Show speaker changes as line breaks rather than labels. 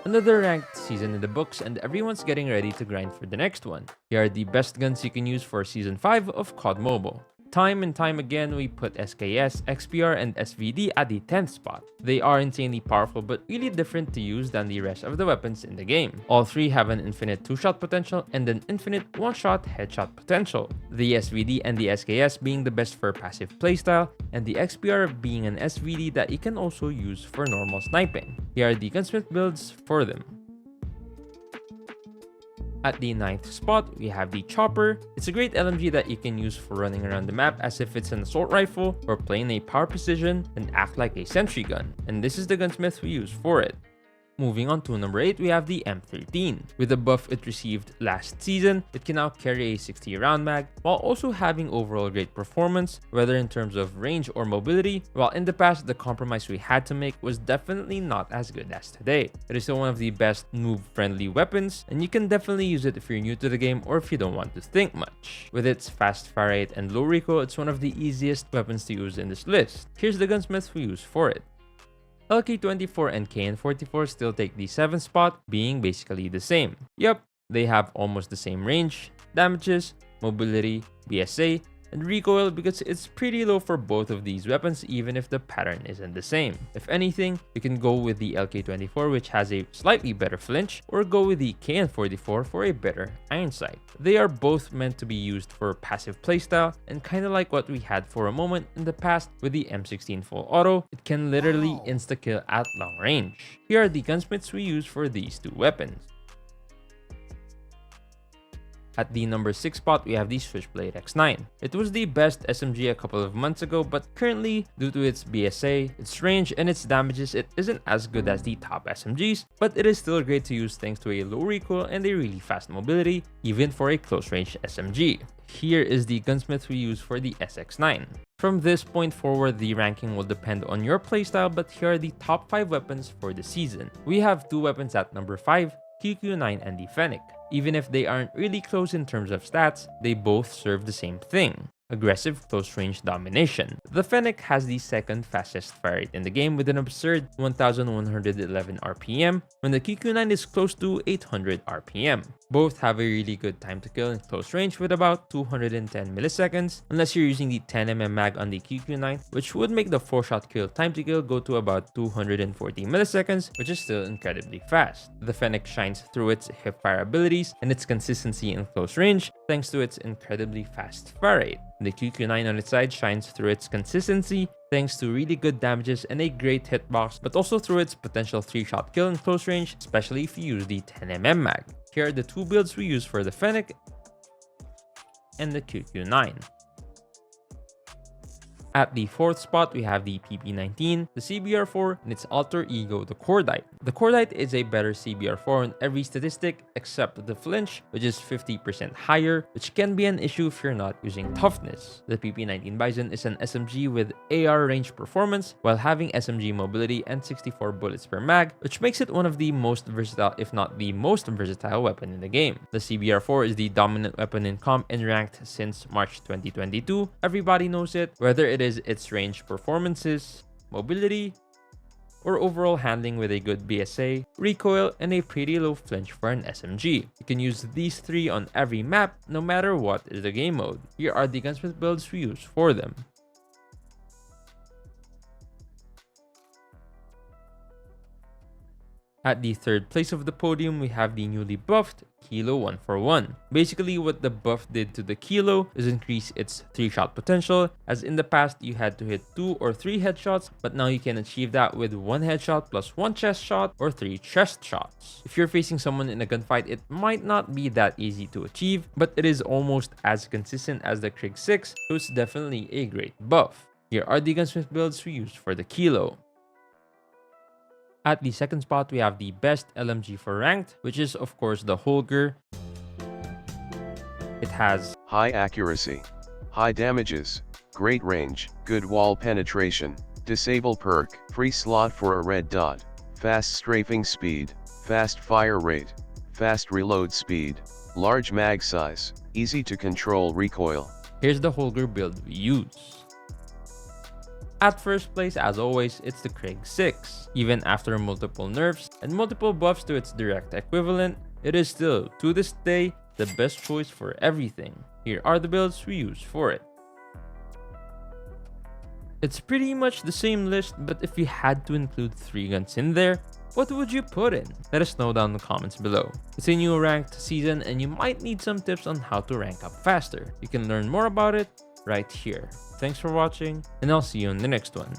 Another ranked season in the books, and everyone's getting ready to grind for the next one. Here are the best guns you can use for Season 5 of COD Mobile. Time and time again, we put SKS, XPR, and SVD at the 10th spot. They are insanely powerful but really different to use than the rest of the weapons in the game. All three have an infinite 2-shot potential and an infinite 1-shot headshot potential. The SVD and the SKS being the best for passive playstyle, and the XPR being an SVD that you can also use for normal sniping. Here are the Gunsmith builds for them. At the 9th spot, we have the Chopper. It's a great LMG that you can use for running around the map as if it's an assault rifle, or playing a power precision and act like a sentry gun, and this is the Gunsmith we use for it. Moving on to number 8, we have the M13. With the buff it received last season, it can now carry a 60 round mag, while also having overall great performance, whether in terms of range or mobility, while in the past the compromise we had to make was definitely not as good as today. It is still one of the best noob-friendly weapons, and you can definitely use it if you're new to the game or if you don't want to think much. With its fast fire rate and low recoil, it's one of the easiest weapons to use in this list. Here's the Gunsmith we use for it. LK24 and KN44 still take the 7th spot, being basically the same. Yup, they have almost the same range, damages, mobility, BSA, and recoil because it's pretty low for both of these weapons even if the pattern isn't the same. If anything, you can go with the LK24 which has a slightly better flinch, or go with the KN44 for a better iron sight. They are both meant to be used for passive playstyle, and kinda like what we had for a moment in the past with the M16 full auto, it can literally insta-kill at long range. Here are the gunsmiths we use for these two weapons. At the number 6 spot, we have the Switchblade X9. It was the best SMG a couple of months ago, but currently, due to its BSA, its range, and its damages, it isn't as good as the top SMGs, but it is still great to use thanks to a low recoil and a really fast mobility, even for a close-range SMG. Here is the gunsmith we use for the SX9. From this point forward, the ranking will depend on your playstyle, but here are the top 5 weapons for the season. We have 2 weapons at number 5, QQ9 and the Fennec. Even if they aren't really close in terms of stats, they both serve the same thing: aggressive close-range domination. The Fennec has the second fastest fire rate in the game with an absurd 1111 RPM, when the QQ9 is close to 800 RPM. Both have a really good time to kill in close range with about 210 milliseconds, unless you're using the 10mm mag on the QQ9, which would make the 4-shot kill time to kill go to about 240 milliseconds, which is still incredibly fast. The Fennec shines through its hipfire abilities and its consistency in close range, thanks to its incredibly fast fire rate. The QQ9 on its side shines through its consistency, thanks to really good damages and a great hitbox, but also through its potential 3-shot kill in close range, especially if you use the 10mm mag. Here are the 2 builds we use for the Fennec and the QQ9. At the 4th spot, we have the PP19, the CBR4, and its alter ego, the Cordite. The Cordite is a better CBR4 on every statistic except the flinch, which is 50% higher, which can be an issue if you're not using toughness. The PP19 Bison is an SMG with AR range performance while having SMG mobility and 64 bullets per mag, which makes it one of the most versatile, if not the most versatile weapon in the game. The CBR4 is the dominant weapon in comp and ranked since March 2022. Everybody knows it, whether it is its range performances, mobility, or overall handling with a good BSA, recoil, and a pretty low flinch for an SMG. You can use these 3 on every map, no matter what is the game mode. Here are the gunsmith builds we use for them. At the 3rd place of the podium, we have the newly buffed Kilo 141. Basically, what the buff did to the Kilo is increase its 3-shot potential, as in the past you had to hit 2 or 3 headshots, but now you can achieve that with 1 headshot plus 1 chest shot or 3 chest shots. If you're facing someone in a gunfight, it might not be that easy to achieve, but it is almost as consistent as the Krig 6, so it's definitely a great buff. Here are the gunsmith builds we used for the Kilo. At the 2nd spot, we have the best LMG for ranked, which is of course the Holger. It has
high accuracy, high damages, great range, good wall penetration, disable perk, free slot for a red dot, fast strafing speed, fast fire rate, fast reload speed, large mag size, easy to control recoil.
Here's the Holger build we use. At first place, as always, it's the Krig 6. Even after multiple nerfs and multiple buffs to its direct equivalent, it is still, to this day, the best choice for everything. Here are the builds we use for it. It's pretty much the same list, but if you had to include 3 guns in there, what would you put in? Let us know down in the comments below. It's a new ranked season and you might need some tips on how to rank up faster. You can learn more about it right here. Thanks for watching, and I'll see you in the next one.